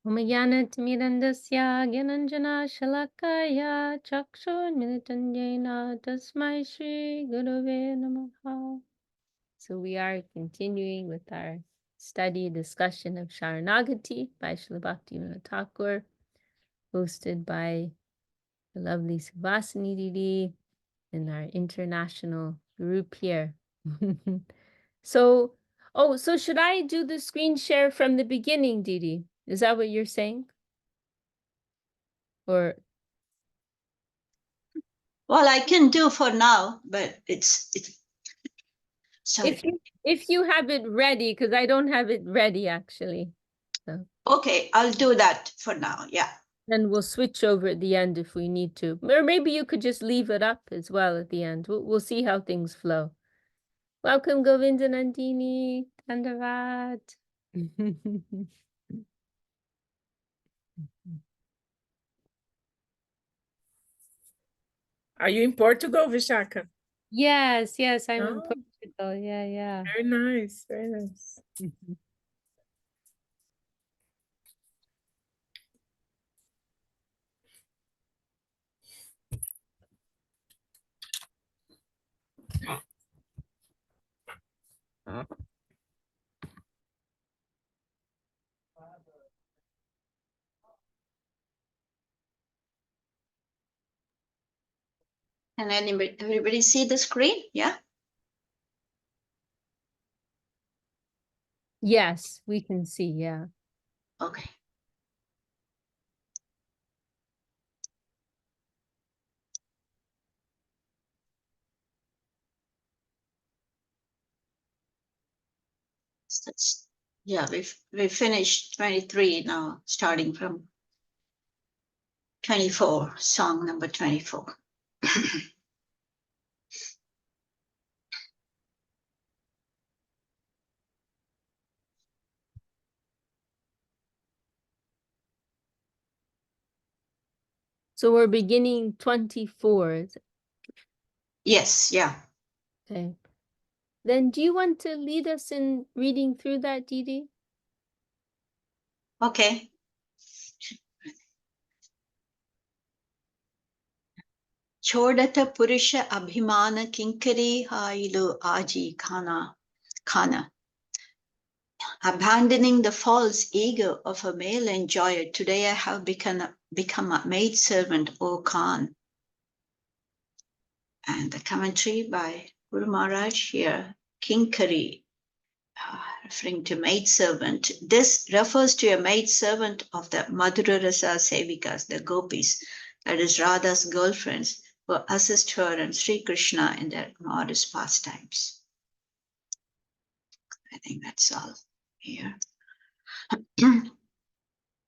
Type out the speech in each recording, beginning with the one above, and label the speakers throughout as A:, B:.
A: Omagyanatimirandasya gyananjana shalakaya chakshurmilitan jena tasmai shri gurave namaha. So we are continuing with our study discussion of Śaraṇāgati by Srila Bhaktivinoda Thakur, hosted by the lovely Subhasini Didi in our international group here. So should I do the screen share from the beginning, Didi? Is that what you're saying? Or
B: well, I can do for now, but it's sorry.
A: if you have it ready, because I don't have it ready actually. So.
B: Okay, I'll do that for now. Yeah.
A: Then we'll switch over at the end if we need to. Or maybe you could just leave it up as well at the end. We'll see how things flow. Welcome, Govinda Nandini. Dandavad.
C: Are you in Portugal, Vishaka?
A: Yes, I'm in Portugal. Yeah.
C: Very nice, very nice.
B: Can everybody see the screen? Yeah.
A: Yes, we can see, yeah.
B: Okay. So yeah, we finished 23 now, starting from 24, song number 24.
A: So we're beginning 24.
B: Yes, yeah.
A: Okay. Then do you want to lead us in reading through that, Didi?
B: Okay. Chodata Purusha Abhimana Kinkari Hailu Aji Khana. Abandoning the false ego of a male enjoyer, today I have become a maidservant, O Khan. And the commentary by Guru Maharaj here, Kinkari, referring to maidservant. This refers to a maidservant of the Madhura Rasa Sevikas, the gopis, that is Radha's girlfriends, who assist her and Sri Krishna in their modest pastimes. I think that's all here.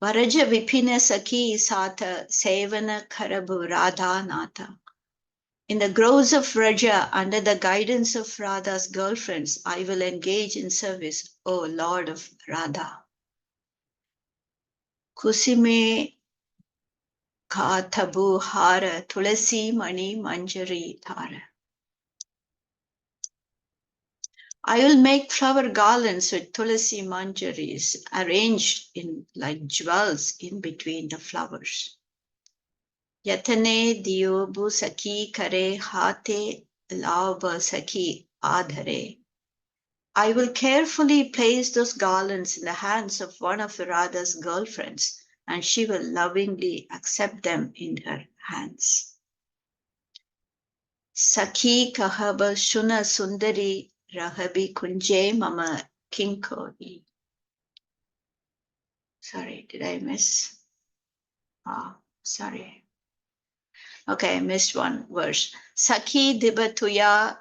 B: Varaja Vipina Saki Sata Sevana Karabu Radha Nata. In the groves of Vraja, under the guidance of Radha's girlfriends, I will engage in service, O Lord of Radha. Kusime Ka Tabu Hara Tulasi Mani Manjari Thara. I will make flower garlands with tulasi manjaris arranged in like jewels in between the flowers. Yatane Diobu Saki Kare Hate Lauba Saki Adhare. I will carefully place those garlands in the hands of one of Radha's girlfriends, and she will lovingly accept them in her hands. Saki Kahaba Shuna Sundari Rahabi Kunje Mama Kinkori. Sorry, did I miss? Sorry. Okay, I missed one verse. Saki Dibatuya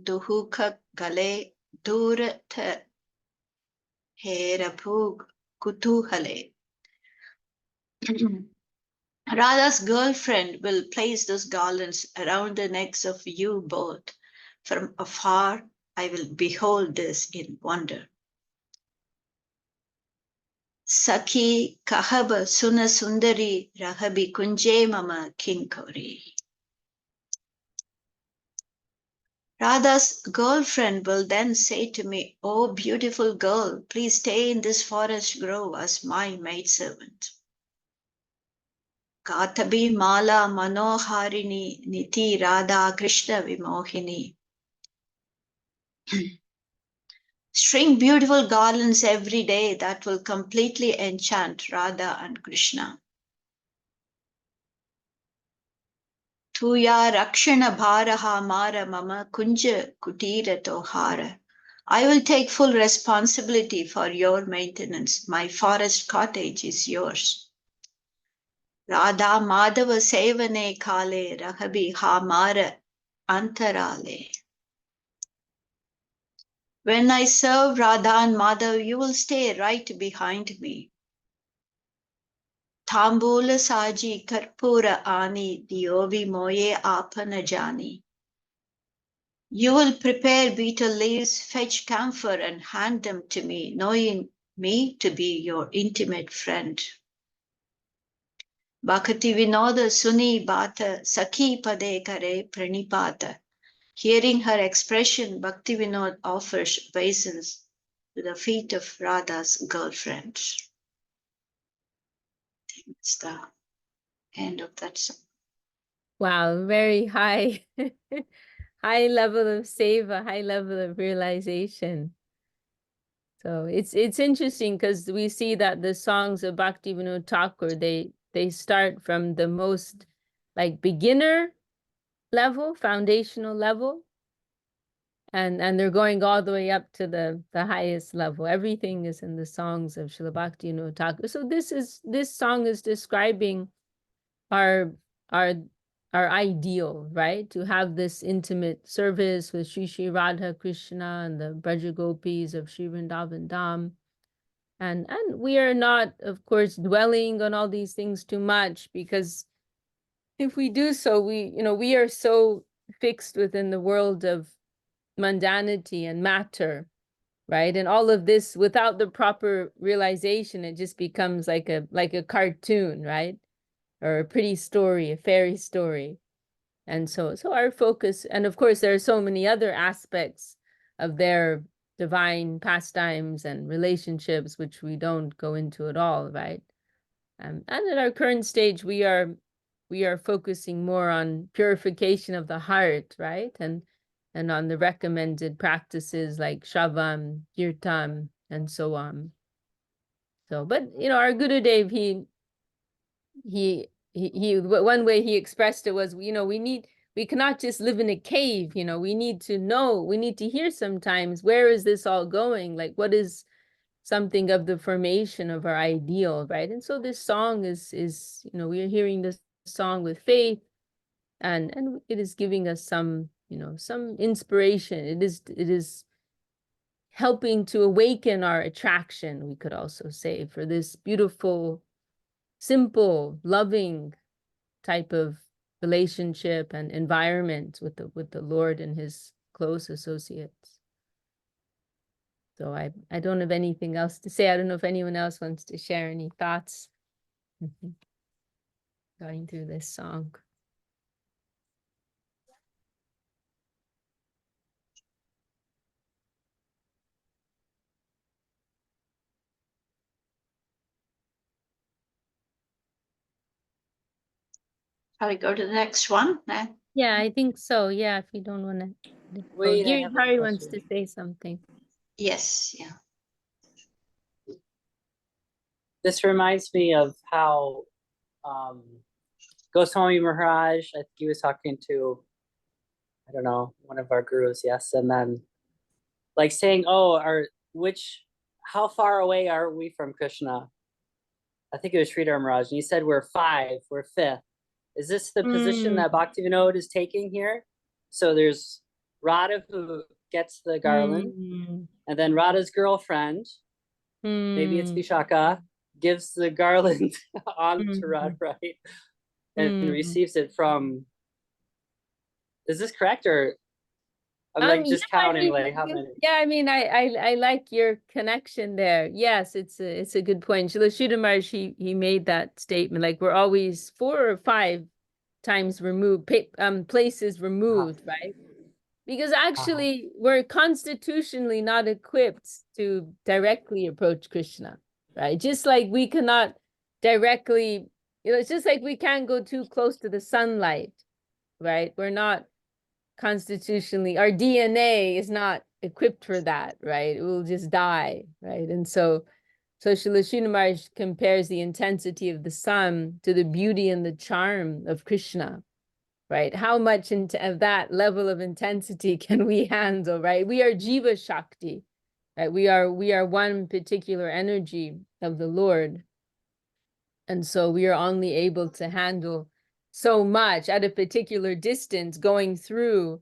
B: Duhuka Gale Durat Herapug Kutuhale. Radha's girlfriend will place those garlands around the necks of you both. From afar, I will behold this in wonder. Saki kahaba suna sundari rahabi kunje mama kinkori. Radha's girlfriend will then say to me, "Oh, beautiful girl, please stay in this forest grove as my maidservant." Katabi Mala Manoharini Niti Radha Krishna Vimohini. String beautiful garlands every day that will completely enchant Radha and Krishna. Tuya Rakshana Bharaha Mara Mama Kunja Kutira Tohara. I will take full responsibility for your maintenance. My forest cottage is yours. Radha Madhava Sevane Kale Rahabi Hamara Antarale. When I serve Radha and Madhav, you will stay right behind me. Thambula Saji Karpura Ani Diovi Moye Apana Jani. You will prepare betel leaves, fetch camphor, and hand them to me, knowing me to be your intimate friend. Bhakti Vinoda Suni Bata Sakhi Pade Kare Pranipata. Hearing her expression, Bhakti Vinod offers obeisance to the feet of Radha's girlfriend. It's the end of that song.
A: Wow, very high, high level of seva, high level of realization. So it's interesting because we see that the songs of Bhaktivinoda Thakur, they start from the most like beginner level, foundational level, and they're going all the way up to the highest level. Everything is in the songs of Srila Bhaktivinoda Thakur. So this song is describing our our ideal, right? To have this intimate service with Sri Sri Radha Krishna and the Braja Gopis of Sri Vrindavan Dham. And we are not, of course, dwelling on all these things too much, because if we do so, we are so fixed within the world of mundanity and matter, right? And all of this, without the proper realization, it just becomes like a cartoon, right? Or a pretty story, a fairy story. And so our focus, and of course, there are so many other aspects of their divine pastimes and relationships, which we don't go into at all, right? And at our current stage, we are focusing more on purification of the heart, right? And on the recommended practices like Shravan, Kirtan, and so on. So, but our Gurudev, he one way he expressed it was, we cannot just live in a cave, we need to know, we need to hear sometimes, where is this all going? Like, what is something of the formation of our ideal, right? And so this song is we are hearing this song with faith, and it is giving us some, some inspiration. It is helping to awaken our attraction, we could also say, for this beautiful, simple, loving type of relationship and environment with the Lord and his close associates. So I don't have anything else to say. I don't know if anyone else wants to share any thoughts going through this song.
B: Shall we go to the next one?
A: Yeah, I think so. Yeah, if you don't want to.
D: Wait, I have a
A: Gary wants to
D: question.
A: say something.
B: Yes, yeah.
D: This reminds me of how Goswami Maharaj, I think he was talking to, I don't know, one of our gurus, yes, and then like saying, oh, how far away are we from Krishna? I think it was Sridhar Maharaj, and he said we're 5, we're 5th. Is this the position that Bhaktivinoda is taking here? So there's Radha who gets the garland, and then Radha's girlfriend, maybe it's Vishaka, gives the garland on to Radha, right? And receives it from. Is this correct, or I'm like just counting like how many?
A: Yeah, I mean, I like your connection there. Yes, it's a good point. Srila Maharaj, he made that statement, like we're always 4 or 5 times removed, places removed, right? Because actually we're constitutionally not equipped to directly approach Krishna, right? Just like we cannot directly, it's just like we can't go too close to the sunlight, right? We're not constitutionally, our DNA is not equipped for that, right? It will just die, right? And so Srila Sridhar Maharaj compares the intensity of the sun to the beauty and the charm of Krishna, right? How much of that level of intensity can we handle, right? We are Jiva Shakti, right? We are one particular energy of the Lord. And so we are only able to handle so much at a particular distance going through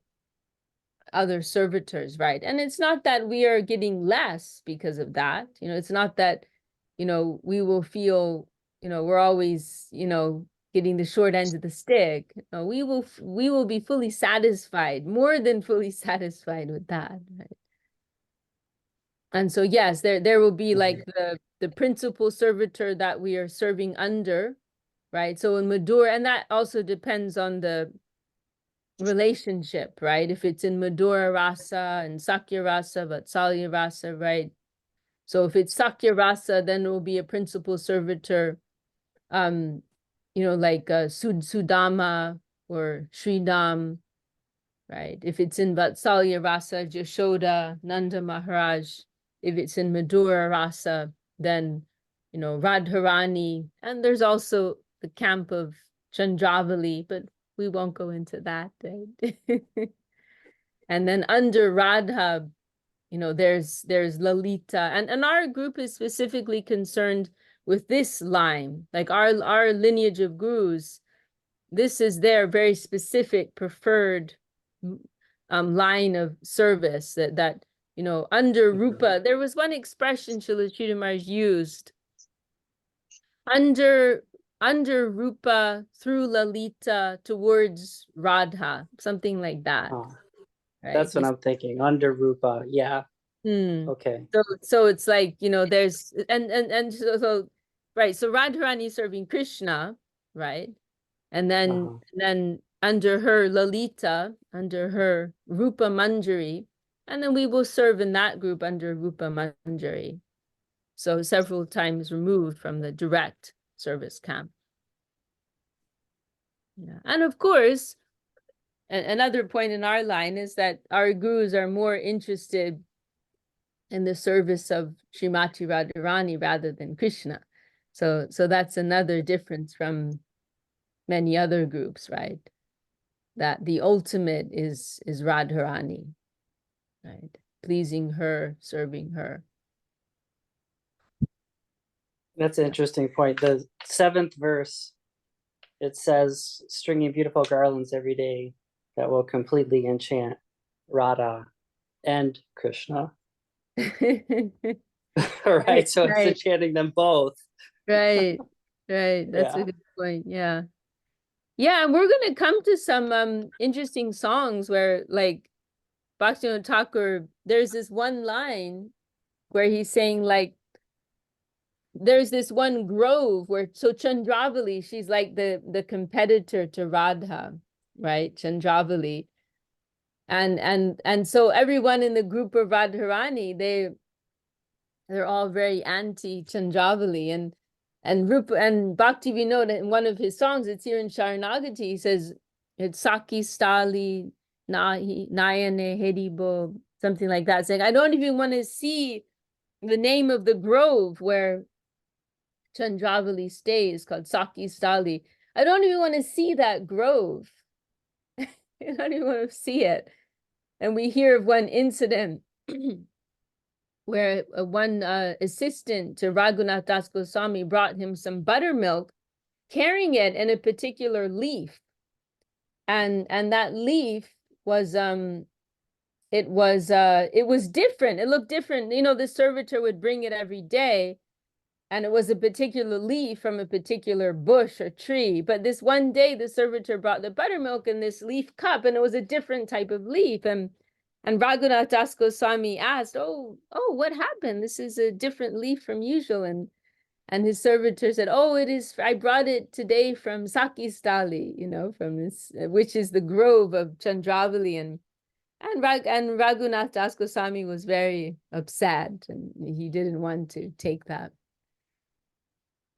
A: other servitors, right? And it's not that we are getting less because of that. It's not that, we will feel, we're always, getting the short end of the stick. No, we will be fully satisfied, more than fully satisfied with that, right? And so yes, there will be like the principal servitor that we are serving under, right? So in Madhur, and that also depends on the relationship, right? If it's in Madhura Rasa and Sakya Rasa, Vatsalya Rasa, right? So if it's Sakya Rasa, then it will be a principal servitor, like Sudama or Sridham, right? If it's in Vatsalya Rasa, Jashoda, Nanda Maharaj. If it's in Madhura Rasa, then, Radharani. And there's also the camp of Chandravali, but we won't go into that, right? And then under Radha, there's Lalita, and our group is specifically concerned with this line, like our lineage of gurus. This is their very specific preferred line of service that under Rupa. There was one expression Srila Sridhar Maharaj used, under Rupa through Lalita towards Radha, something like that. Right?
D: That's what I'm thinking. Under Rupa, yeah. Okay.
A: So it's like, there's and so right. So Radharani serving Krishna, right? And then under her Lalita, under her Rupa Manjari, and then we will serve in that group under Rupa Manjari. So several times removed from the direct service camp. Yeah. And of course, another point in our line is that our gurus are more interested in the service of Srimati Radharani rather than Krishna. So that's another difference from many other groups, right? That the ultimate is Radharani, right? Pleasing her, serving her.
D: That's an interesting point. The 7th verse, it says, stringing beautiful garlands every day that will completely enchant Radha and Krishna. Right, so it's enchanting them both.
A: Right. That's a good point. Yeah, and we're gonna come to some interesting songs where, like, Bhaktivinoda Thakur, there's this one line where he's saying, like, there's this one grove where, so Chandravali, she's like the competitor to Radha, right? Chandravali. And so everyone in the group of Radharani, they're all very anti Chandravali, and Rupa and Bhaktivinoda, in one of his songs, it's here in Śaraṇāgati, he says, it's Saki Stali Nayane Hedibo, something like that, saying, I don't even want to see the name of the grove where Chandravali stays, called Saki Stali. I don't even want to see that grove. I don't even want to see it. And we hear of one incident where one assistant to Raghunath Das Goswami brought him some buttermilk, carrying it in a particular leaf. And that leaf was it was different. It looked different. The servitor would bring it every day, and it was a particular leaf from a particular bush or tree. But this one day, the servitor brought the buttermilk in this leaf cup, and it was a different type of leaf. And Raghunath Das Goswami asked, oh, what happened? This is a different leaf from usual. And his servitor said, oh, it is, I brought it today from Saki Stali, from this, which is the grove of Chandravali. And Raghunath Das Goswami was very upset, and he didn't want to take that.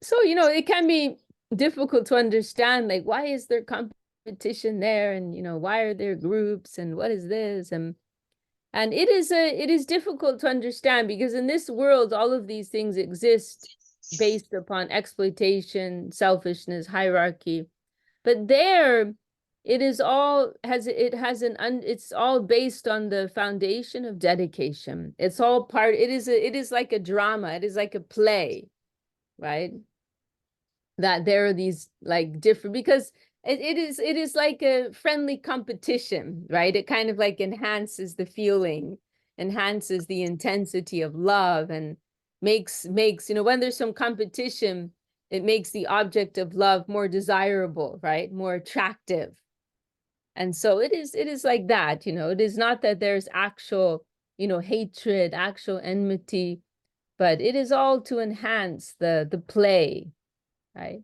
A: So, you know, it can be difficult to understand, like, why is there competition there? And, you know, why are there groups? And what is this? And it is difficult to understand, because in this world, all of these things exist based upon exploitation, selfishness, hierarchy. But there, it's all based on the foundation of dedication. It's all part, it is like a drama, it is like a play, right? That there are these like different, because it is like a friendly competition, right? It kind of like enhances the feeling, enhances the intensity of love, and makes, you know, when there's some competition, it makes the object of love more desirable, right? More attractive. And so it is like that, you know, it is not that there's actual, you know, hatred, actual enmity, but it is all to enhance the play, right?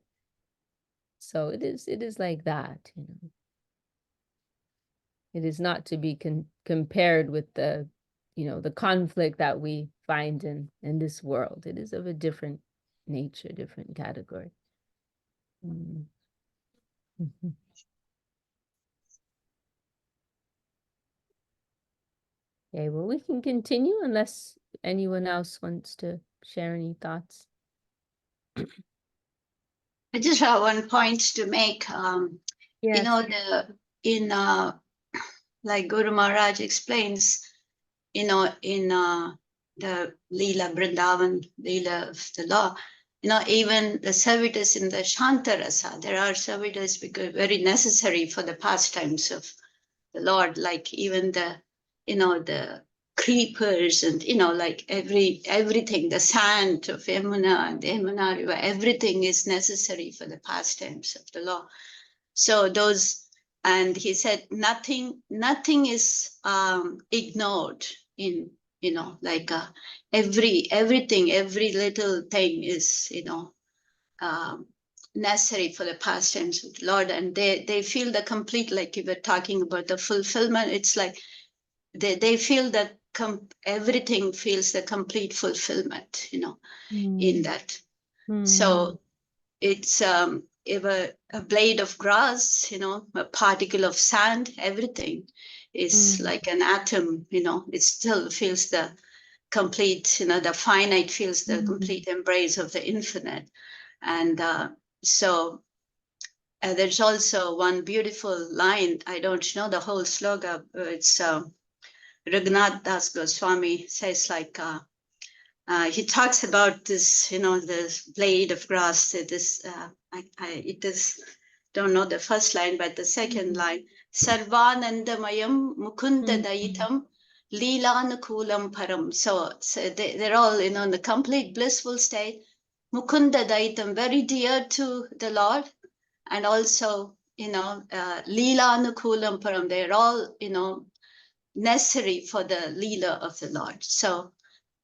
A: So it is like that, you know. It is not to be compared with the, you know, the conflict that we find in this world. It is of a different nature, different category. Mm. Okay, well, we can continue unless anyone else wants to share any thoughts.
B: I just have one point to make.
A: Yes.
B: You know, like Guru Maharaj explains, you know, in the Leela Vrindavan, Leela of the law, you know, even the servitors in the Shantarasa, there are servitors because very necessary for the pastimes of the Lord, like even the, you know, the creepers and, you know, like everything, the sand of Yamuna and the Yamuna River, everything is necessary for the pastimes of the Lord. So those, and he said, nothing is ignored in, you know, like everything, every little thing is, you know, necessary for the pastimes of the Lord. And they feel the complete, like you were talking about the fulfillment. It's like they feel that everything feels the complete fulfillment, you know, in that. So it's if a blade of grass, you know, a particle of sand, everything is like an atom, you know, it still feels the complete, you know, the finite feels the complete embrace of the infinite. And so there's also one beautiful line, I don't know the whole sloga, it's Raghunath Das Goswami says, like, he talks about this, you know, this blade of grass, this, don't know the first line, but the second line, Sarvanandamayam Mukunda Daitam Leelanukulam Param. So they're all, you know, in the complete blissful state. Mukunda Daitam, very dear to the Lord. And also, you know, Leelanukulam Param, they're all, you know, necessary for the Leela of the Lord. So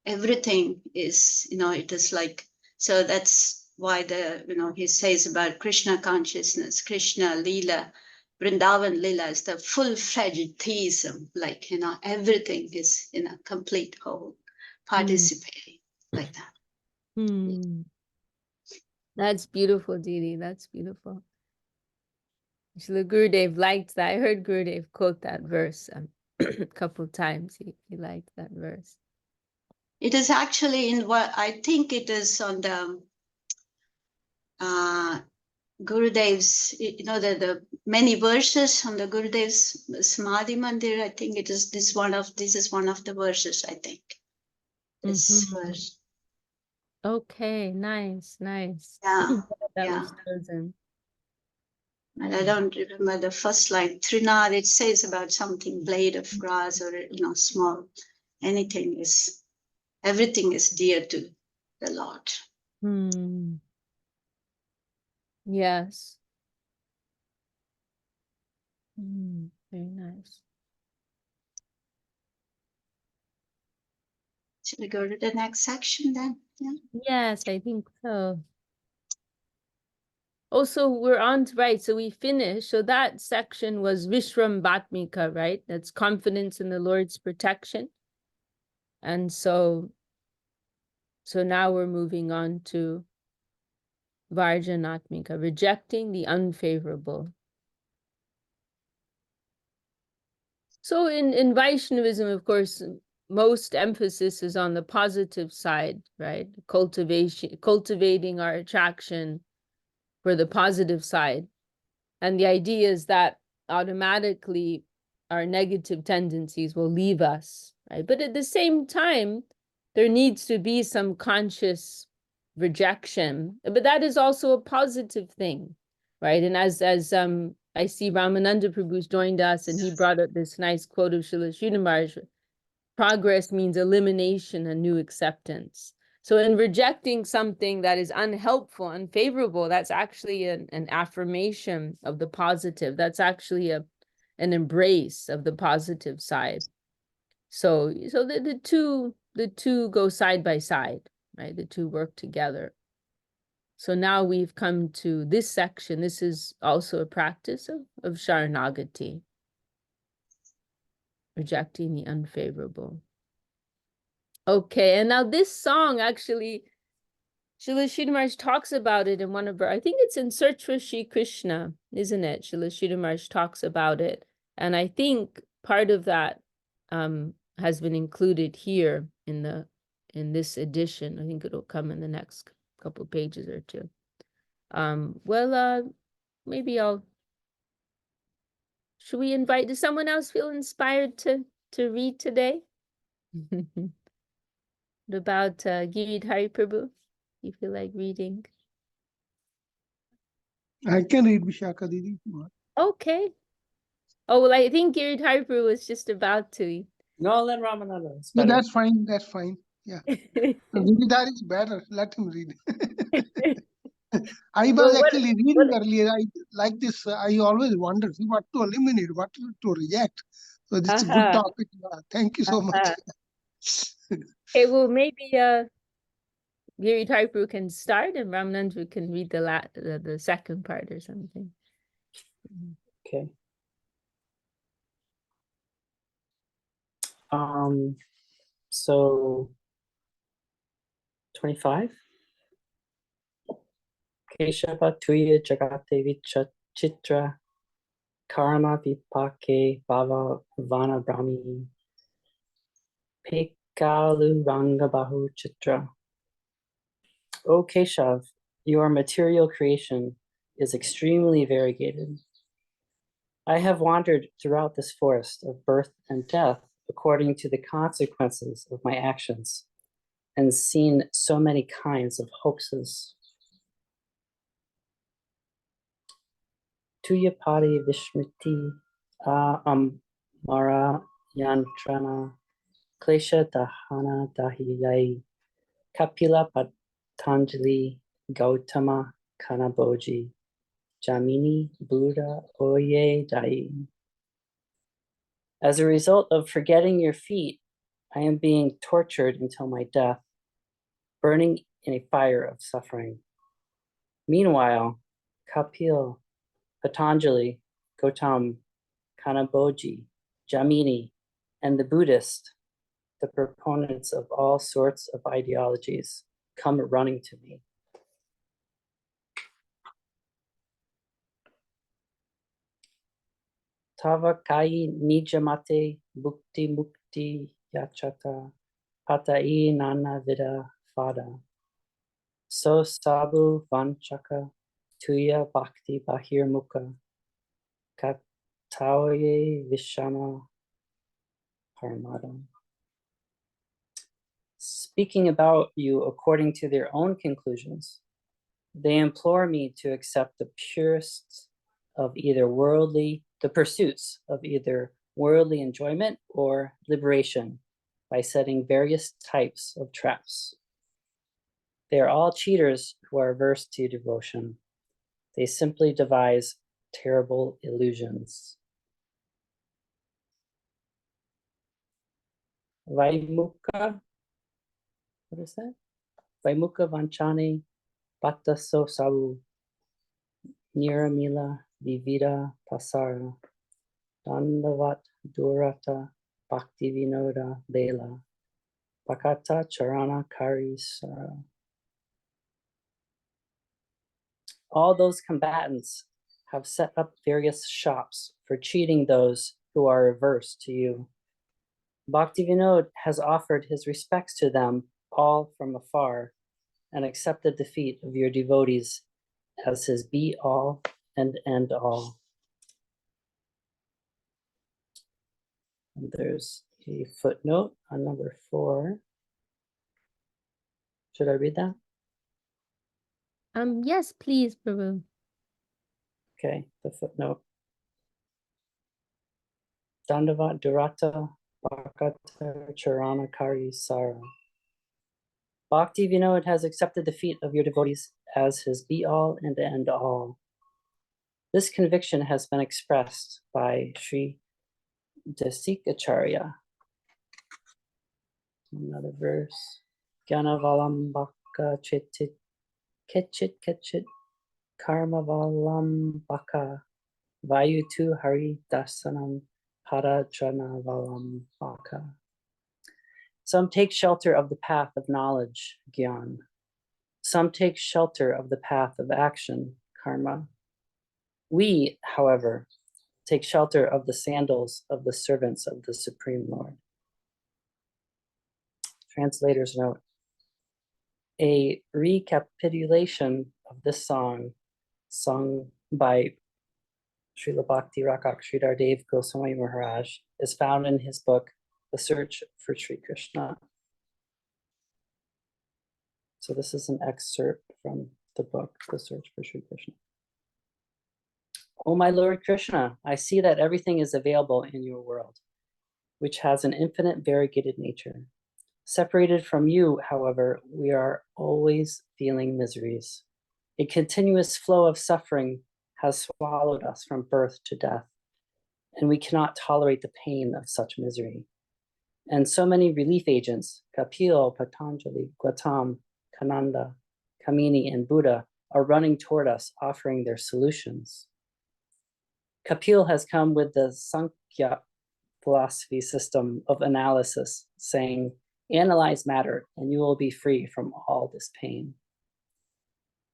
B: everything is, you know, it is like, so that's why the, you know, he says about Krishna consciousness, Krishna Leela, Vrindavan Leela is the full-fledged theism, like, you know, everything is in a complete whole, participating like that.
A: That's beautiful, Didi. That's beautiful. Actually, Gurudev liked that. I heard Gurudev quote that verse a couple times. He liked that verse.
B: It is actually in what I think it is on the Gurudev's, you know, the many verses on the Gurudev's Samadhi Mandir. I think it is this is one of the verses, I think. This verse.
A: Okay, nice.
B: Yeah,
A: That
B: yeah.
A: was chosen.
B: And I don't remember the first line. Trinad, it says about something, blade of grass or, you know, small, everything is dear to the Lord.
A: Yes. Very nice.
B: Should we go to the next section then? Yeah.
A: Yes, I think so. Oh, so we're on to, right, so we finished. So that section was Vishram Bhatmika, right? That's confidence in the Lord's protection. And so now we're moving on to Varjanatmika, rejecting the unfavorable. So in Vaishnavism, of course, most emphasis is on the positive side, right? Cultivating our attraction for the positive side. And the idea is that automatically our negative tendencies will leave us, right? But at the same time, there needs to be some conscious rejection, but that is also a positive thing, right? And as I see Ramananda Prabhu's joined us, and he brought up this nice quote of Srila Sridhar Maharaj, progress means elimination and new acceptance. So in rejecting something that is unhelpful, unfavorable, that's actually an affirmation of the positive. That's actually an embrace of the positive side. So the two go side by side, right? The two work together. So now we've come to this section. This is also a practice of Śaraṇāgati, rejecting the unfavorable. Okay, and now this song actually, Srila Sridhar Maharaj talks about it in one of her, I think it's in Search for Shri Krishna, isn't it? Srila Sridhar Maharaj talks about it. And I think part of that has been included here in this edition. I think it'll come in the next couple of pages or two. Maybe should we invite, does someone else feel inspired to read today? What about Giridhari Prabhu? You feel like reading?
E: I can read Vishaka Didi. if you want.
A: Okay. Oh, well, I think Giridhari Prabhu was just about to.
D: No, let Ramananda. It's
E: No,
D: better.
E: that's fine. That's fine. Yeah. Giridhar is better. Let him read. I was
A: Well,
E: actually reading earlier. I like this. I always wonder what to eliminate, what to reject. So this is a good topic. Thank you so much.
A: Okay, well, maybe Giridhari Prabhu can start and Ramananda can read the second part or something.
D: Okay. So 25. Keshava tuya jagate vicha chitra karma vipake bhava vana brahmi pekalu ranga bahu chitra. O Keshav, your material creation is extremely variegated. I have wandered throughout this forest of birth and death according to the consequences of my actions, and seen so many kinds of hoaxes. Tuyapadi Vishmriti Mara Yantrana Klesha Dahana Dahiyai Kapila Patanjali Gautama Kanaboji Jamini Buddha Oye Dai. As a result of forgetting your feet, I am being tortured until my death, burning in a fire of suffering. Meanwhile, Kapil, Patanjali, Gautam, Kanaboji, Jamini, and the Buddhist, the proponents of all sorts of ideologies, come running to me. Tava kai nijamate bukti mukti yachata patai nana vida fada. So sabu vanchaka tuya bhakti bahir mukha kataye vishama paramadam. Speaking about you according to their own conclusions, they implore me to accept the purest of the pursuits of either worldly enjoyment or liberation by setting various types of traps. They are all cheaters who are averse to devotion. They simply devise terrible illusions. Vaimukha, what is that? Vaimukha vanchani bhatta so savu Niramila Vivida Pasara Dandavat Durata Bhakti Vinoda Bela Bhakata Charana Kari Sara. All those combatants have set up various shops for cheating those who are averse to you. Bhaktivinoda has offered his respects to them all from afar and accepted defeat of your devotees as his be all and end all. And there's a footnote on number 4. Should I read that?
A: Yes, please, Prabhu.
D: Okay, the footnote. Dandavat Durata Bhakata Charana Kari Sara. Bhakti Vinod has accepted the feet of your devotees as his be all and end all. This conviction has been expressed by Sri Desikacharya. Another verse. Gyanavalambaka chitit kechit karmavalambaka vayutu hari dasanam parajanavalamaka. Some take shelter of the path of knowledge, gyan. Some take shelter of the path of action, karma. We, however, take shelter of the sandals of the servants of the Supreme Lord. Translator's note. A recapitulation of this song, sung by Srila Bhakti Rakak Sridhar Dev Goswami Maharaj, is found in his book, The Search for Sri Krishna. So this is an excerpt from the book, The Search for Sri Krishna. O my Lord Krishna, I see that everything is available in your world, which has an infinite variegated nature. Separated from you, however, we are always feeling miseries. A continuous flow of suffering has swallowed us from birth to death, and we cannot tolerate the pain of such misery. And so many relief agents, Kapil, Patanjali, Gautam, Kananda, Kamini, and Buddha, are running toward us, offering their solutions. Kapil has come with the Sankhya philosophy system of analysis, saying, analyze matter and you will be free from all this pain.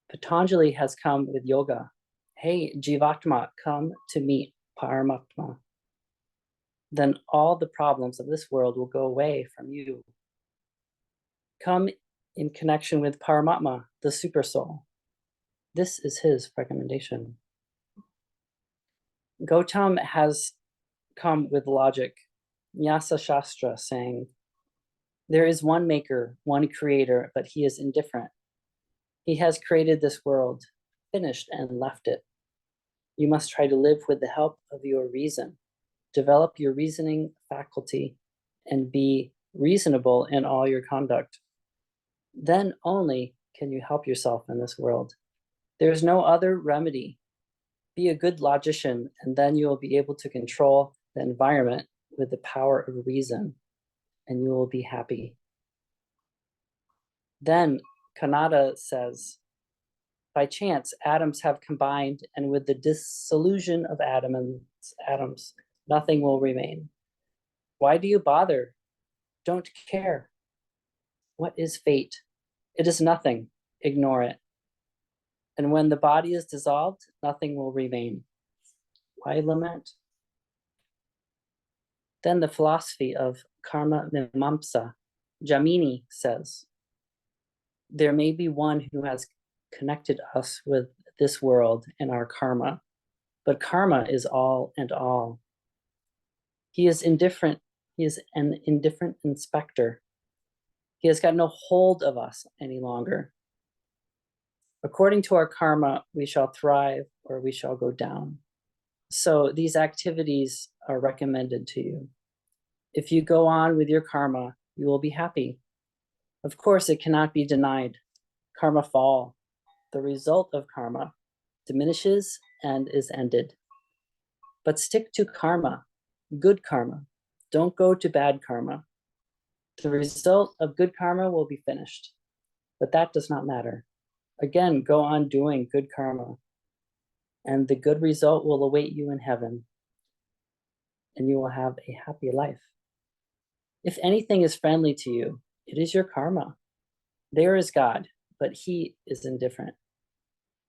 D: Patanjali has come with yoga. Hey, Jivatma, come to meet Paramatma. Then all the problems of this world will go away from you. Come in connection with Paramatma, the super soul. This is his recommendation. Gautam has come with logic, Nyasa Shastra, saying, there is one maker, one creator, but he is indifferent. He has created this world, finished and left it. You must try to live with the help of your reason. Develop your reasoning faculty and be reasonable in all your conduct. Then only can you help yourself in this world. There is no other remedy. Be a good logician, and then you will be able to control the environment with the power of reason, and you will be happy. Then Kanada says, by chance, atoms have combined, and with the dissolution of atoms, nothing will remain. Why do you bother? Don't care. What is fate? It is nothing. Ignore it. And when the body is dissolved, nothing will remain. Why lament? Then the philosophy of karma mimamsa, Jamini, says, there may be one who has connected us with this world and our karma, but karma is all and all. He is indifferent. He is an indifferent inspector. He has got no hold of us any longer. According to our karma, we shall thrive or we shall go down. So these activities are recommended to you. If you go on with your karma, you will be happy. Of course, it cannot be denied. Karma fall. The result of karma diminishes and is ended. But stick to karma, good karma. Don't go to bad karma. The result of good karma will be finished, but that does not matter. Again, go on doing good karma. and the good result will await you in heaven, and you will have a happy life. If anything is friendly to you, it is your karma. There is God, but he is indifferent.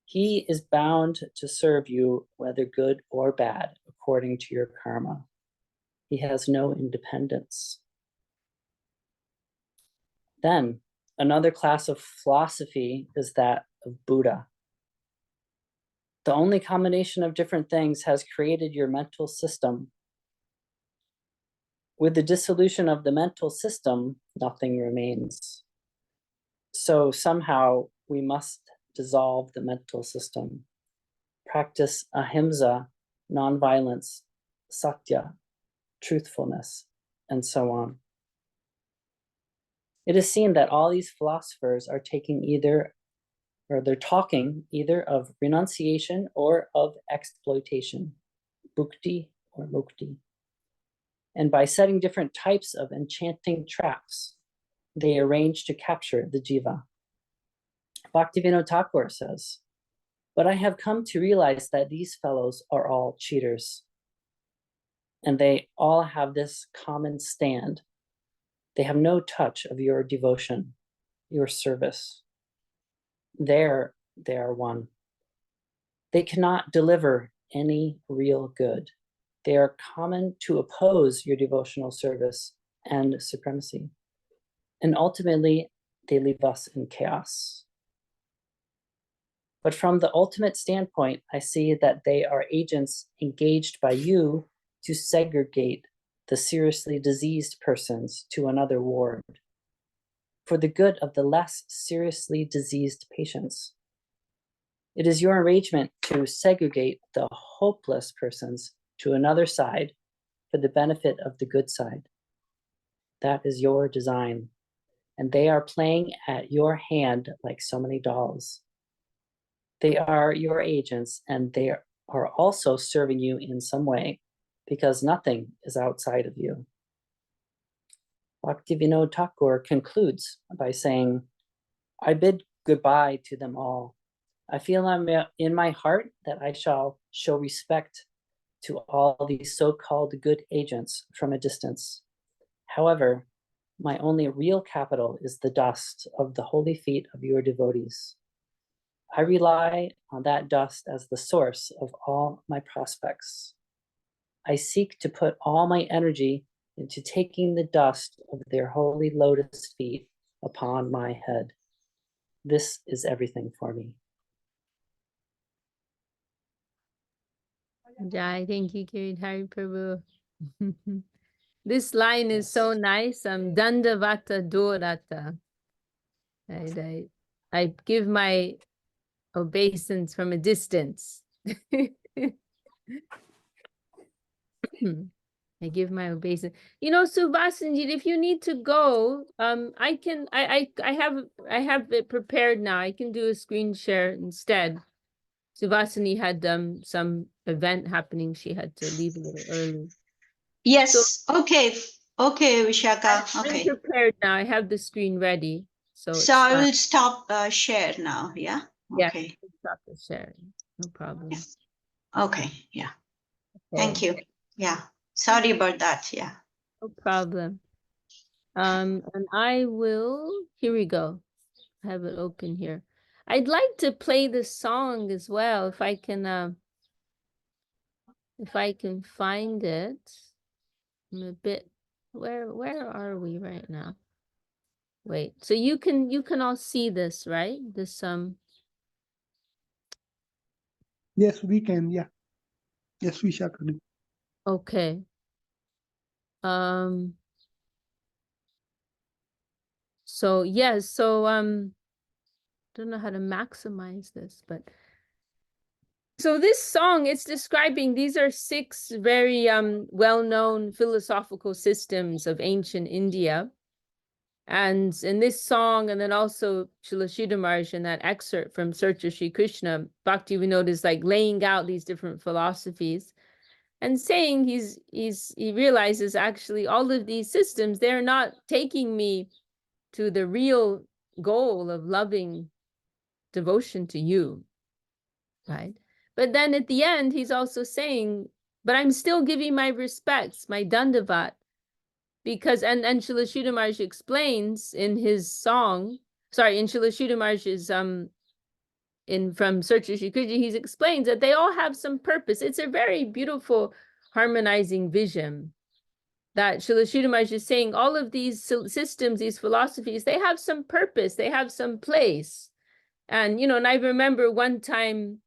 D: He is bound to serve you, whether good or bad, according to your karma. He has no independence. Then, another class of philosophy is that of Buddha. The only combination of different things has created your mental system. With the dissolution of the mental system, nothing remains. So somehow we must dissolve the mental system, practice ahimsa, nonviolence, satya, truthfulness, and so on. It is seen that all these philosophers are talking either of renunciation or of exploitation, bhukti or mukti. And by setting different types of enchanting traps, they arrange to capture the jiva. Bhaktivinoda Thakur says, "But I have come to realize that these fellows are all cheaters. And they all have this common stand. They have no touch of your devotion, your service. There they are one. They cannot deliver any real good. They are common to oppose your devotional service and supremacy. And ultimately, they leave us in chaos. But from the ultimate standpoint, I see that they are agents engaged by you to segregate the seriously diseased persons to another ward for the good of the less seriously diseased patients. It is your arrangement to segregate the hopeless persons to another side for the benefit of the good side. That is your design, and they are playing at your hand like so many dolls. They are your agents, and they are also serving you in some way, because nothing is outside of you." Bhaktivinoda Thakur concludes by saying, "I bid goodbye to them all. I feel in my heart that I shall show respect to all these so-called good agents from a distance. However, my only real capital is the dust of the holy feet of your devotees. I rely on that dust as the source of all my prospects. I seek to put all my energy into taking the dust of their holy lotus feet upon my head. This is everything for me."
A: Jai, thank you, Giridhari Prabhu. This line is so nice. Dandavata Dorata. I give my obeisance from a distance. I give my obeisance. You know, Subhasanjit, if you need to go, I have it prepared now. I can do a screen share instead. Subhasini had some event happening. She had to leave a little early.
B: Yes. Okay, Vishaka.
A: I'm
B: Okay.
A: prepared now. I have the screen ready. So
B: I will stop share now. Yeah.
A: yeah,
B: Okay.
A: stop the sharing. No problem.
B: Okay. Yeah.
A: Okay.
B: Thank you. Yeah. Sorry about that. Yeah.
A: No problem. And I will. Here we go. I have it open here. I'd like to play this song as well, if I can find it. I'm a bit. Where are we right now? Wait. So you can all see this, right? This
E: Yes, we can. Yeah. Yes, Vishaka.
A: Okay. So yes. So don't know how to maximize this, but so this song, it's describing, these are 6 very well-known philosophical systems of ancient India. And in this song, and then also Srila Sridhar Maharaj in that excerpt from Search of Sri Krishna, Bhaktivinoda is like laying out these different philosophies and saying he realizes actually all of these systems, they're not taking me to the real goal of loving devotion to you, right? But then at the end, he's also saying, but I'm still giving my respects, my dandavat, because, and Srila Sridhar Maharaj explains in his song, sorry, in Srila Sridhar Maharaj's, in from Search of Shri Krishna, he explains that they all have some purpose. It's a very beautiful harmonizing vision that Srila Sridhar Maharaj is saying all of these systems, these philosophies, they have some purpose, they have some place. And, you know, and I remember one time,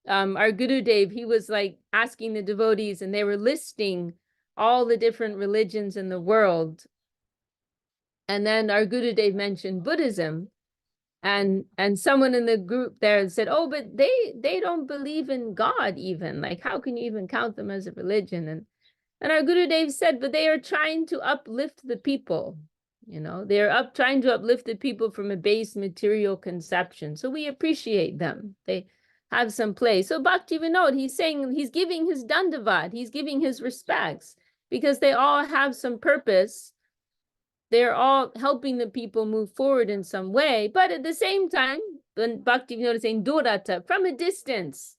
A: our Gurudev, he was like asking the devotees, and they were listing all the different religions in the world. And then our Gurudev mentioned Buddhism. And someone in the group there said, oh, but they don't believe in God even. Like, how can you even count them as a religion? And our Gurudev said, but they are trying to uplift the people. You know, they're trying to uplift the people from a base material conception. So we appreciate them. They have some place. So Bhakti Vinod, he's saying, he's giving his dandavat, he's giving his respects, because they all have some purpose. They're all helping the people move forward in some way. But at the same time, when Bhakti Vinod is saying durata, from a distance,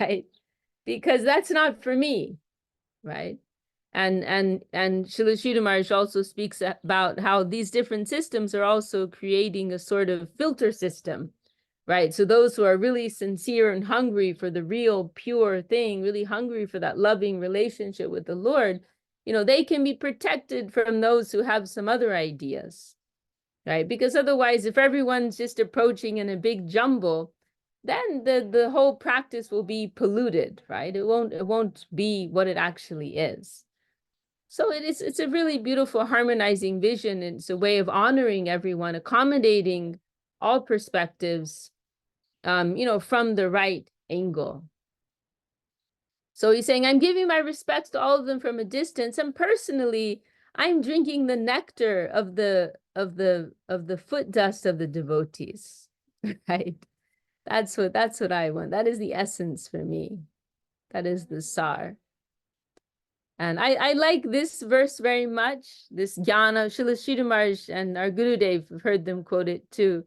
A: right? Because that's not for me, right? And Srila Sridhar Maharaj also speaks about how these different systems are also creating a sort of filter system, right? So those who are really sincere and hungry for the real pure thing, really hungry for that loving relationship with the Lord, you know, they can be protected from those who have some other ideas, right? Because otherwise, if everyone's just approaching in a big jumble, then the whole practice will be polluted, right? It won't be what it actually is. So it's a really beautiful harmonizing vision. It's a way of honoring everyone, accommodating all perspectives, you know, from the right angle. So he's saying, I'm giving my respects to all of them from a distance, and personally, I'm drinking the nectar of the foot dust of the devotees, right? That's what I want. That is the essence for me. That is the sar. And I like this verse very much. This Jnana, Srila Sridhar Maharaj and our Gurudev, have heard them quote it too.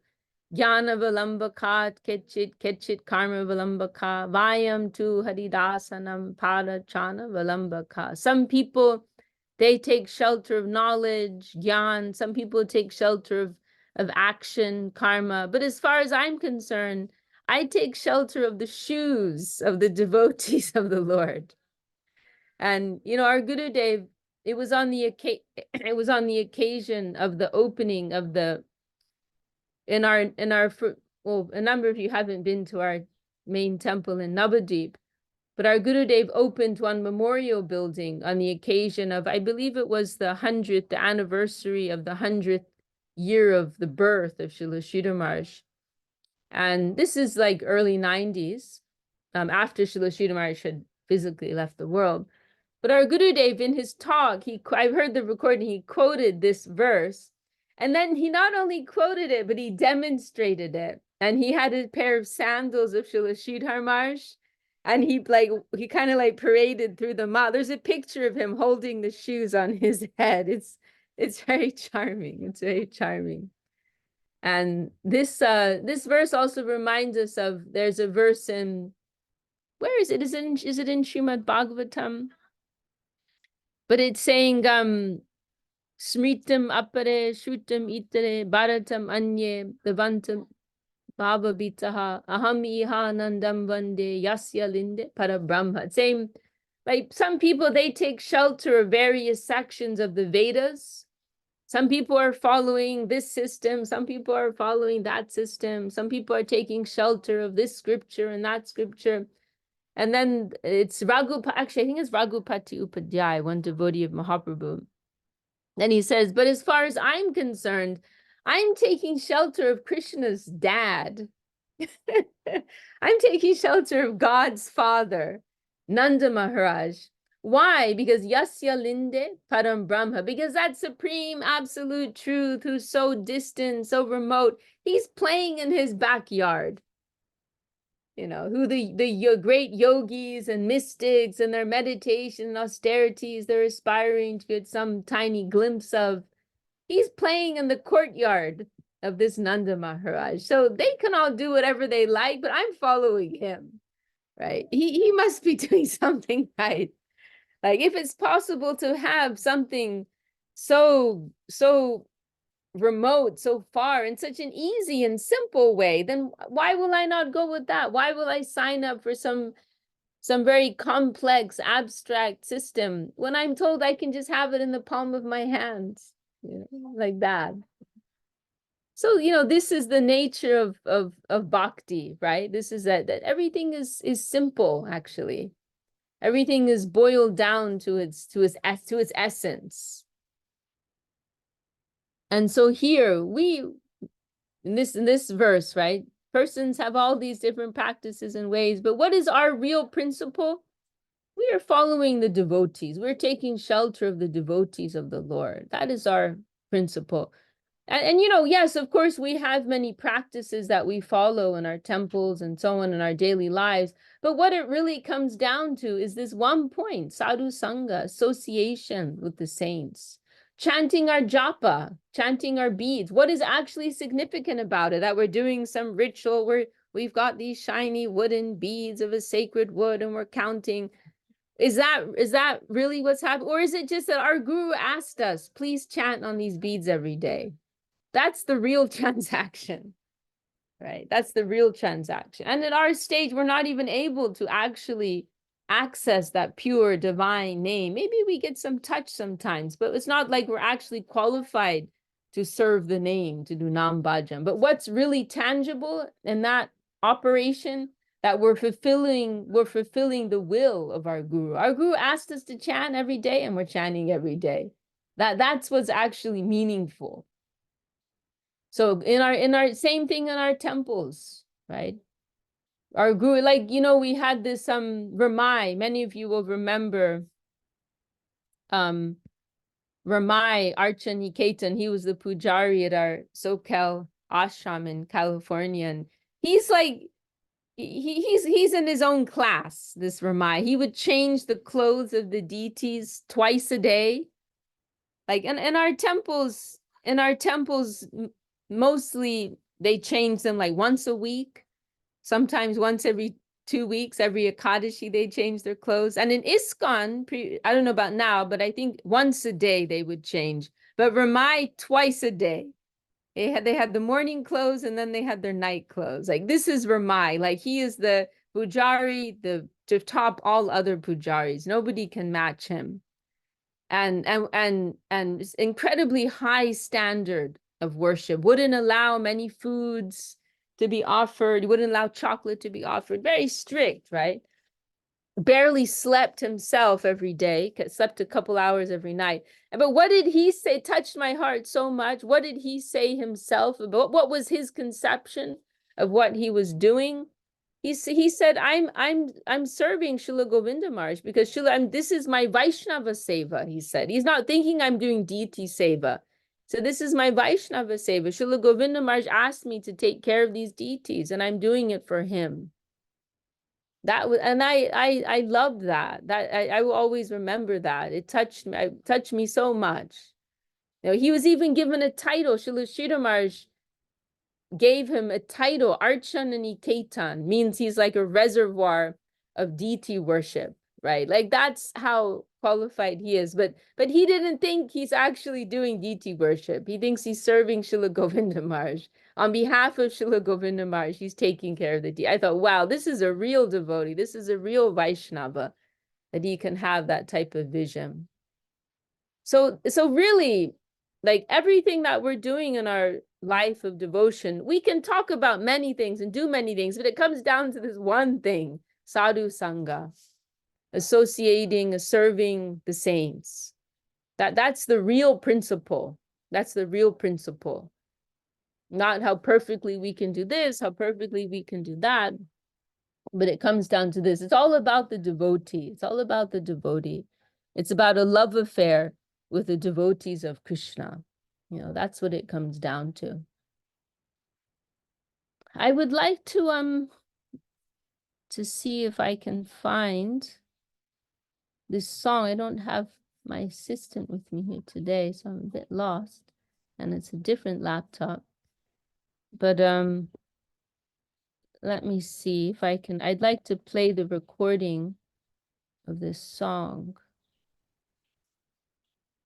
A: Jnana Vilambaka Ketchit Karma Vilambaka Vayam tu Haridasanam Parachana Vilambaka. Some people, they take shelter of knowledge, Jnana. Some people take shelter of action, karma. But as far as I'm concerned, I take shelter of the shoes of the devotees of the Lord. And, you know, our Gurudev, it was on the occasion of the opening of the, well, a number of you haven't been to our main temple in Navadvip, but our Gurudev opened one memorial building on the occasion of, I believe it was the anniversary of the 100th year of the birth of Srila Sridhar Maharaj. And this is like early 90s, after Srila Sridhar Maharaj had physically left the world. But our Gurudev, in his talk, I've heard the recording, he quoted this verse. And then he not only quoted it, but he demonstrated it. And he had a pair of sandals of Srila Sridhar Maharaj. And he kind of like paraded through the mall. There's a picture of him holding the shoes on his head. It's very charming. It's very charming. And this verse also reminds us of, there's a verse in, where is it? Is it in Srimad Bhagavatam? But it's saying, Smritam apare shrutam itere bharatam anye devantam bhavabitaha aham iha nandam vande yasya linde parabrahma. It's saying, like, some people, they take shelter of various sections of the Vedas. Some people are following this system. Some people are following that system. Some people are taking shelter of this scripture and that scripture. And then it's actually, I think it's Raghupati Upadhyay, one devotee of Mahaprabhu. Then he says, but as far as I'm concerned, I'm taking shelter of Krishna's dad. I'm taking shelter of God's father, Nanda Maharaj. Why? Because Yasya Linde Param Brahma, because that supreme absolute truth who's so distant, so remote, he's playing in his backyard. You know, who the great yogis and mystics and their meditation and austerities they're aspiring to get some tiny glimpse of. He's playing in the courtyard of this Nanda Maharaj. So they can all do whatever they like, but I'm following him, right? He must be doing something right. Like, if it's possible to have something so remote, so far, in such an easy and simple way, then why will I not go with that? Why will I sign up for some very complex, abstract system when I'm told I can just have it in the palm of my hands, like that? So, this is the nature of bhakti, right? This is that everything is simple, actually. Everything is boiled down to its essence. And so here in this verse, right? Persons have all these different practices and ways, but what is our real principle? We are following the devotees. We're taking shelter of the devotees of the Lord. That is our principle. And yes, of course, we have many practices that we follow in our temples and so on in our daily lives. But what it really comes down to is this one point: sadhu sangha, association with the saints, chanting our japa, chanting our beads. What is actually significant about it? That we're doing some ritual where we've got these shiny wooden beads of a sacred wood and we're counting. Is that really what's happening? Or is it just that our guru asked us, please chant on these beads every day? That's the real transaction, right? That's the real transaction. And at our stage, we're not even able to actually access that pure divine name. Maybe we get some touch sometimes, but it's not like we're actually qualified to serve the name, to do Nam Bhajan. But what's really tangible in that operation, that we're fulfilling the will of our guru. Our guru asked us to chant every day, and we're chanting every day. That's what's actually meaningful. So in our same thing in our temples, right? Our guru, like, we had this Ramai. Many of you will remember Ramai Archaniketan. He was the pujari at our SoCal ashram in California, and he's like, he's in his own class, this Ramai. He would change the clothes of the deities twice a day. Like in our temples, mostly they change them like once a week, sometimes once every 2 weeks. Every Ekadashi they change their clothes. And in ISKCON, I don't know about now, but I think once a day they would change. But Ramai, twice a day. They had the morning clothes and then they had their night clothes. Like, this is Ramai. Like, he is the pujari to top all other pujaris. Nobody can match him. And incredibly high standard of worship. Wouldn't allow many foods to be offered. Wouldn't allow chocolate to be offered. Very strict, right? Barely slept himself every day. Slept a couple hours every night. But what did he say? Touched my heart so much. What did he say himself about what was his conception of what he was doing? He said, I'm serving Srila Govinda Maharaj because this is my Vaishnava Seva, he said. He's not thinking I'm doing deity Seva. So this is my Vaishnava Seva. Srila Govinda Maharaj asked me to take care of these deities, and I'm doing it for him. That was, and I loved that. I will always remember that. It touched me so much. He was even given a title. Srila Sridhar Maharaj gave him a title. Archananiketan means he's like a reservoir of deity worship, right? Like, that's how qualified he is. But he didn't think he's actually doing deity worship. He thinks he's serving Srila Govinda Maharaj. On behalf of Srila Govinda Maharaj, he's taking care of the deity. I thought, wow, this is a real devotee. This is a real Vaishnava, that he can have that type of vision. So really, like, everything that we're doing in our life of devotion, we can talk about many things and do many things, but it comes down to this one thing: sadhu sangha, associating, serving the saints. That's the real principle. That's the real principle. Not how perfectly we can do this, how perfectly we can do that, but it comes down to this. It's all about the devotee. It's all about the devotee. It's about a love affair with the devotees of Krishna. That's what it comes down to. I would like to see if I can find this song. I don't have my assistant with me here today, so I'm a bit lost, and it's a different laptop. But let me see if I can. I'd like to play the recording of this song.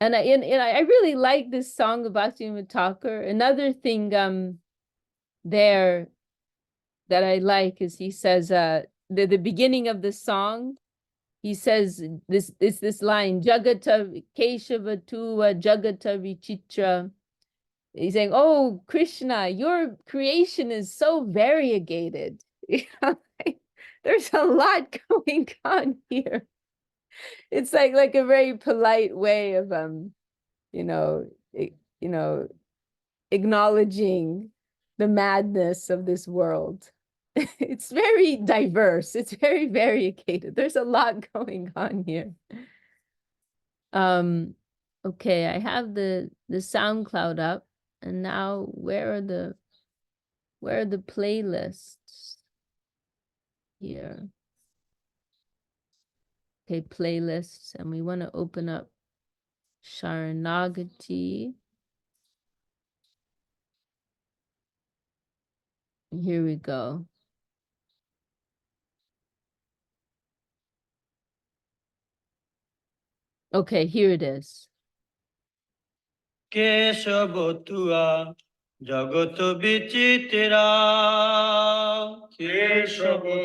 A: And I really like this song about Thakur. Another thing there that I like is he says the beginning of the song, he says this line, Jagata Keshava Tuva Jagata Vichitra. He's saying, oh, Krishna, your creation is so variegated. There's a lot going on here. It's like a very polite way of you know, acknowledging the madness of this world. It's very diverse. It's very variegated. There's a lot going on here. Okay, I have the SoundCloud up, and now where are the playlists here? Okay, playlists, and we want to open up Śaraṇāgati. And here we go. Okay, here it is.
F: Kesava tua jagat vichitra. Kesava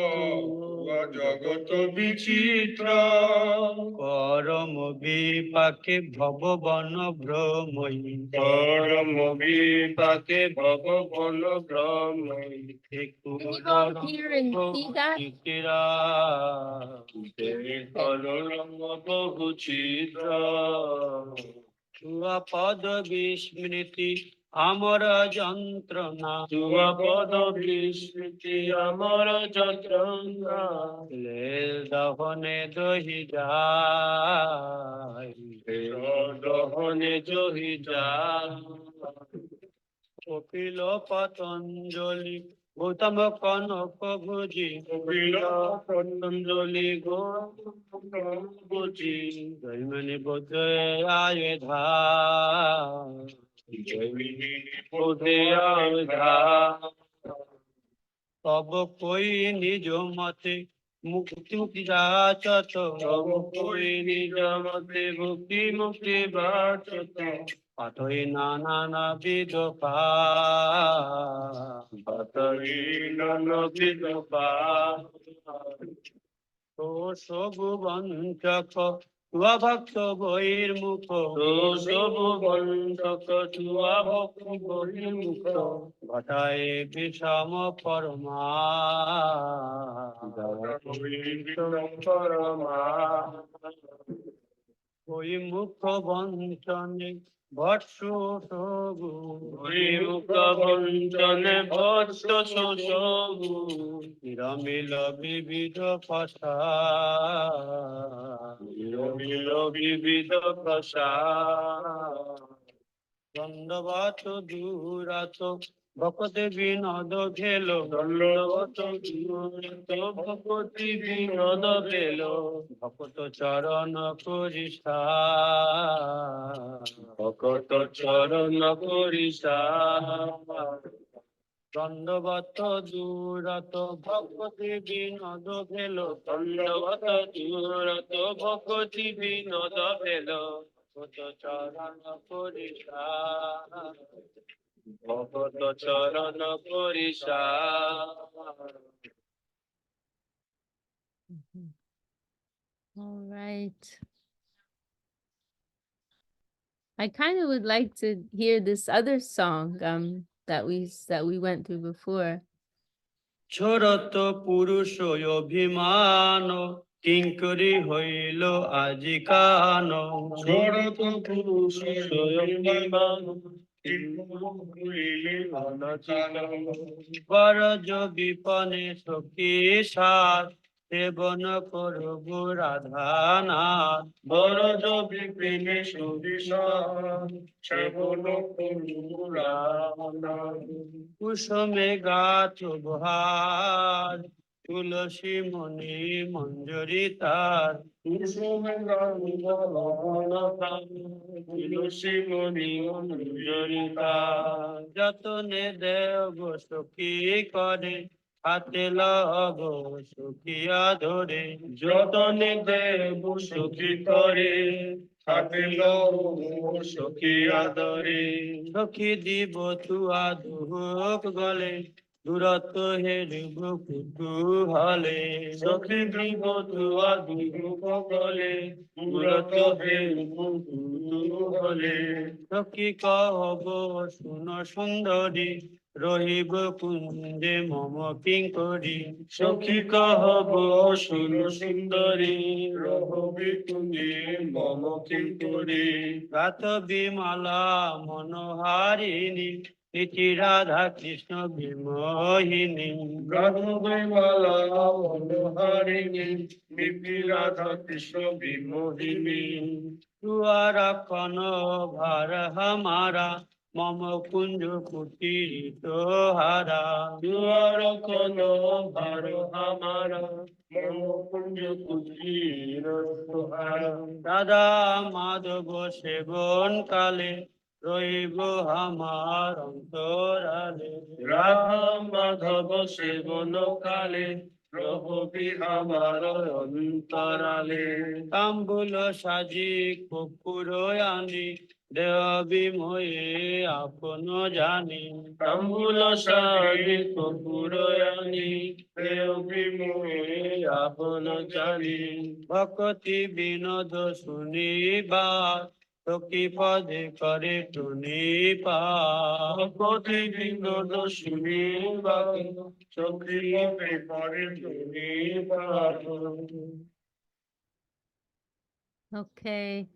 F: tua jagat vichitra. Param vipake bhavavan brahmai. Param vipake bhavavan brahmai.
A: Hear and see that?
F: Tua pada vismriti amara jantrana. Tua pada vismriti amara jantrana. Le dahane dohi jai. Le dahane dohi jai. Kopil Patanjali Gautama Kanaka Bhuji. Kopil Patanjali Gautama Bhuji. Jaimani Bodhe Ayudha. Jaimani Bodhe Ayudha. Tab koi nijo mate mukti jachat. Tab koi nijo mate mukti bachat. Pathoi nana vidopa. Pathoi nana vidopa. To sobu vanchaka tua bhakta bhairmukha. To sobu vanchaka tua bhakta bhairmukha. Bhataye vishama parama. Bhataye vishama parama. Oi mukha vanchane bhatsho sogu. Oi mukha vanchane bhatsho sogu. Niramila vividha pasha. Niramila vividha pasha. Dandavat durat bhakti vinod khelo. Dandavat durat bhakti vinod khelo. Bhakta charana purisha. Bhakta charana purisha. Dandavat durat bhakti vinod khelo. Dandavat durat bhakti vinod khelo. Bhakta charana purisha. Bhakta charana purisha.
A: All right. I kind of would like to hear this other song that we went through before.
F: Chorat purusho abhimano kinkari hoilo ajikano. Chorat purusho abhimano kinkari hoilo ajikano. Varajo vipane sokhi sat সেবন করব রাধানাথ। বরজ বিপিনে সুবিশাল সেবন করব রাধানাথ। কুসুমে গাছ বহার তুলসী মণি মঞ্জরি তার। কুসুমে গাছ বহার তুলসী মণি মঞ্জরি তার। যতনে দেব সখী করে হাতে লব সখিয়া ধরে যতনে দেব সখী করে হাতে লব সখিয়া ধরে সখী দিব তুয়া দুঃখ গলে দূরত্ব হেরিব কুতূহলে সখী দিব তুয়া দুঃখ গলে দূরত্ব হেরিব কুতূহলে সখী কহব শুন সুন্দরী রহিব কুঞ্জে মম কিঙ্করি সখী কহব শুন সুন্দরী রহবি কুঞ্জে মম কিঙ্করি গাত বিমলা মনোহারিণী ইতি রাধা কৃষ্ণ বিমোহিনী গাত বিমলা মনোহারিণী ইতি রাধা কৃষ্ণ বিমোহিনী तुआरा कनो भार हमारा मम कुंज कुटीर तोहारा तुआरा कनो भार हमारा मम कुंज कुटीर तोहारा दादा माधव सेवन काले রইব আমার অন্তরালে রাধা মাধব সেবন কালে রহবি আমার অন্তরালে তাম্বুল সাজি কপুর আনি দেহ বিময়ে আপন জানি তাম্বুল সাজি কপুর আনি দেহ বিময়ে আপন জানি ভক্তি বিনোদ শুনিবার সখী পদে করে টুনি পাতি বিনোদ শুনিবা সখী পদে করে টুনি পা
A: Okay.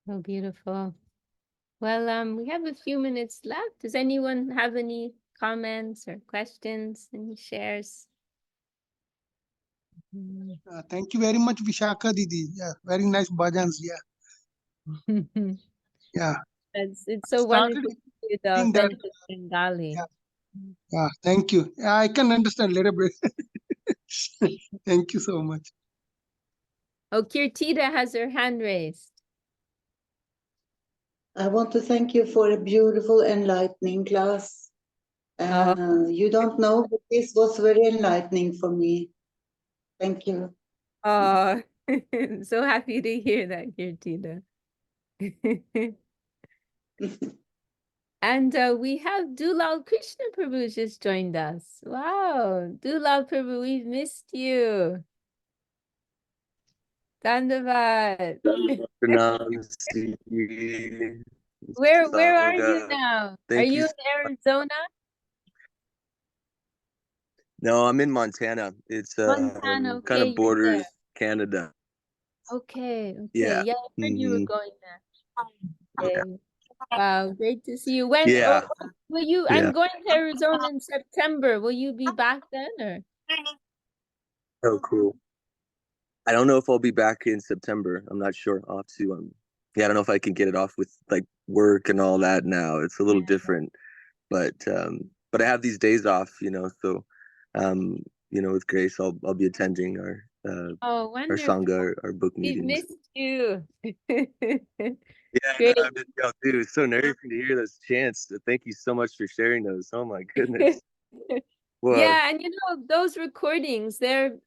A: So beautiful. Well, we have a few minutes left. Does anyone have any comments or questions, any shares?
E: Thank you very much, Vishaka Didi. Yeah, very nice bhajans. Yeah, yeah.
A: It's so
E: Started
A: wonderful to hear the
E: reading that,
A: authentic Bengali.
E: yeah. Yeah, thank you. Yeah, I can understand a little bit. Thank you so much.
A: Oh, Kirtida has her hand raised.
G: I want to thank you for a beautiful enlightening class. You don't know, but this was very enlightening for me. Thank you.
A: Oh, I'm so happy to hear that, Kirtida. And we have Dulal Krishna Prabhu just joined us. Wow, Dulal Prabhu, we've missed you. Dandavad. Where are you now? Are you in Arizona?
H: No, I'm in Montana. It's
A: Montana, okay,
H: kind of
A: you're
H: borders
A: there.
H: Canada.
A: Okay,
H: Yeah.
A: yeah, I heard you were going there.
H: Yeah.
A: Okay. Wow, great to see you. When
H: Yeah.
A: will you?
H: Yeah.
A: I'm going to Arizona in September. Will you be back then, or?
H: Oh, cool. I don't know if I'll be back in September. I'm not sure. I'll have to. Yeah, I don't know if I can get it off with like work and all that now. It's a little different, but I have these days off, so with Grace, I'll be attending our
A: Oh,
H: our
A: wonderful.
H: sangha, our book
A: We've
H: meetings.
A: missed you.
H: Yeah,
A: Great.
H: no, dude, it's so nourishing to hear those chants. Thank you so much for sharing those. Oh my goodness. Whoa.
A: Yeah, and those recordings, they're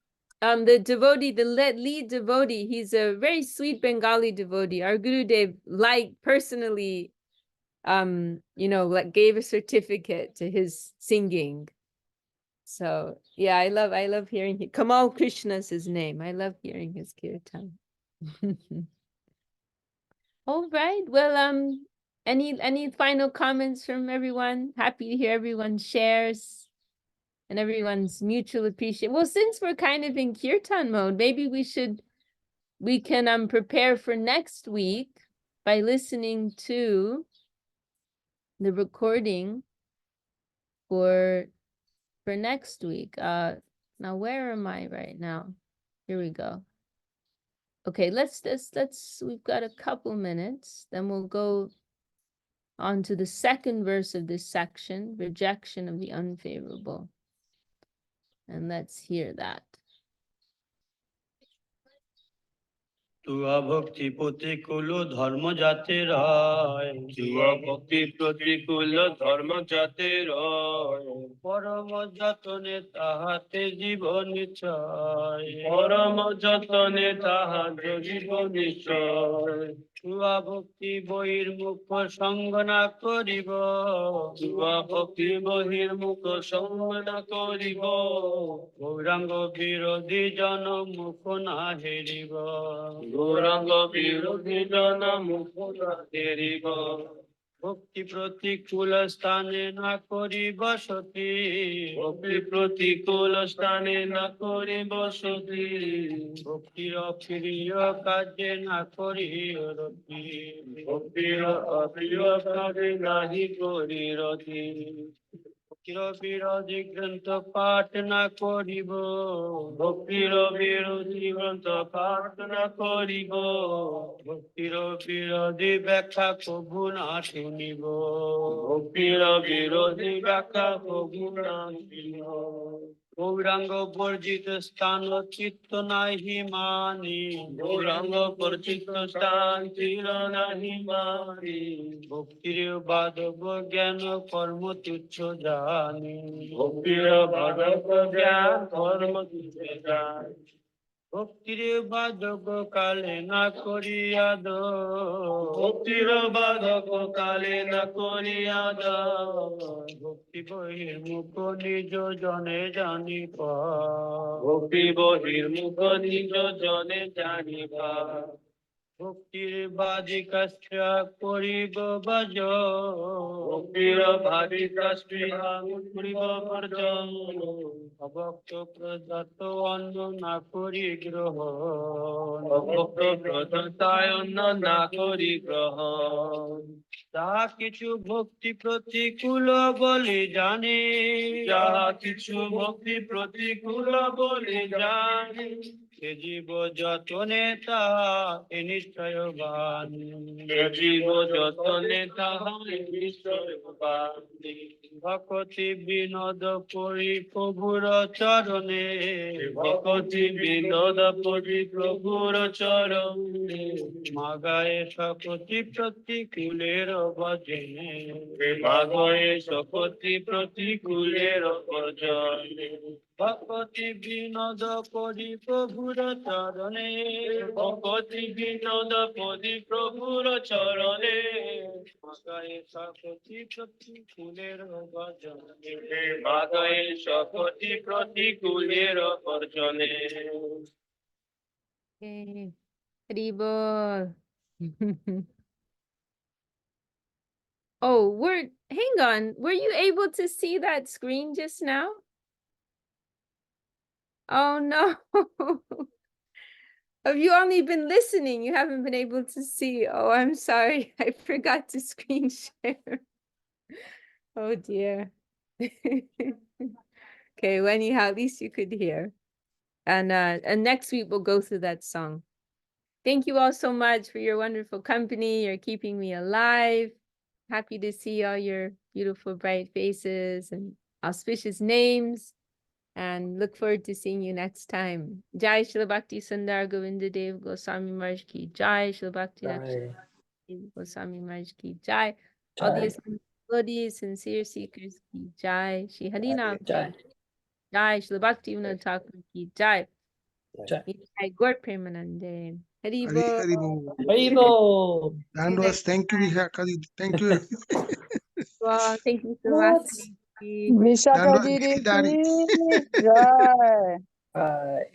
A: the devotee, the lead devotee, he's a very sweet Bengali devotee. Our Gurudev personally like gave a certificate to his singing. So yeah, I love hearing Kamal Krishna's his name. I love hearing his kirtan. All right. Well, any final comments from everyone? Happy to hear everyone's shares and everyone's mutual appreciation. Well, since we're kind of in kirtan mode, maybe we can prepare for next week by listening to the recording for next week. Now where am I right now? Here we go. Okay, let's we've got a couple minutes, then we'll go on to the second verse of this section, rejection of the unfavorable. And let's hear that.
F: Tuya ভক্তি প্রতিকূল ধর্ম জাতের হয়, তুয়া ভক্তি প্রতিকূল ধর্ম জাতের হয়, পরম যতনে তাহাতে জীবন নিশ্চয়, পরম যতনে তাহাতে জীবন নিশ্চয়। তুয়া ভক্তি বহির্মুখ সঙ্গ না করিব, তুয়া ভক্তি বহির্মুখ সঙ্গ না করিব, গৌরাঙ্গ বিরোধী জন মুখ না হেরিব, গৌরাঙ্গ বিরোধী জন মুখ না হেরিব। ভক্তি প্রতিকূল স্থানে না করি বসতি, ভক্তি প্রতিকূল স্থানে না করি বসতি, ভক্তির অপ্রিয় কাজে না করি রতি, ভক্তির অপ্রিয় কাজে নাহি করি রতি। ভক্তির বিরোধী গ্রন্থ পাঠ না করিব, ভক্তির বিরোধী গ্রন্থ পাঠ না করিব, ভক্তির বিরোধী ব্যাখ্যা কভু না শুনিব, ভক্তির বিরোধী ব্যাখ্যা কভু না শুনিব। গৌরাঙ্গ বর্জিত স্থান চিত্ত নাহি মানি, গৌরাঙ্গ বর্জিত স্থান চির নাহি মানি, ভক্তির বাধব জ্ঞান কর্ম তুচ্ছ জানি, ভক্তির বাধব জ্ঞান কর্ম তুচ্ছ জানি। ভক্তির বাধক কালে না করিয়া দো, ভক্তির বাধক কালে না করিয়া দো, ভক্তি বহির্মুখ নিজ জনে জানিবা, ভক্তি বহির্মুখ নিজ জনে জানিবা। ভক্তির বাজি কাষ্টা করিব বাজ, ভক্তির বাজি কাষ্টা করিব বর্জন, অভক্ত প্রদত্ত অন্ন না করি গ্রহণ, অভক্ত প্রদত্তায় অন্ন না করি গ্রহণ। যাহা কিছু ভক্তি প্রতিকূল বলি জানি, যাহা কিছু ভক্তি প্রতিকূল বলি জানি, সে জীব যতনে তাহা নিশ্চয়বান, সে জীব যতনে তাহা নিশ্চয়বান। ভকতি বিনোদ পরি প্রভুর চরণে, ভকতি বিনোদ পরি প্রভুর চরণে, মাগায়ে সকতি প্রতিকূলের ভজনে, মাগায়ে সকতি প্রতিকূলের ভজনে। ভকতি বিনোদ পরি প্রভুর চরণে, ভকতি বিনোদ পরি প্রভুর চরণে, মাগায়ে সকতি প্রতিকূলের ভজনে, মাগায়ে সকতি প্রতিকূলের ভজনে।
A: Yay. Hari bol. Oh, hang on. Were you able to see that screen just now? Oh no. Have you only been listening? You haven't been able to see. Oh, I'm sorry. I forgot to screen share. Oh dear. Okay, well, anyhow, at least you could hear. And next week we'll go through that song. Thank you all so much for your wonderful company. You're keeping me alive. Happy to see all your beautiful, bright faces and auspicious names. And look forward to seeing you next time. Jai Shri Bhakti Sundar Govinda Dev Goswami Maharaj Ki Jai. Shri Bhakti Goswami Maharaj Ki Jai. All the devotees, sincere seekers Ki Jai. Shri Harinam Ki Jai. Shri Bhakti Vinod Thakur Ki Jai. Jai Gaur Premanande. Hari
E: Hari
A: Bol.
E: Hari Bol.
D: Haribo.
E: Dandavas, thank you, Vishakha. Thank you.
A: Well, thank you so much.
I: Vishakha
E: Dandavas,
I: Didi
E: Giridhari.
I: ki jai.
D: Bye.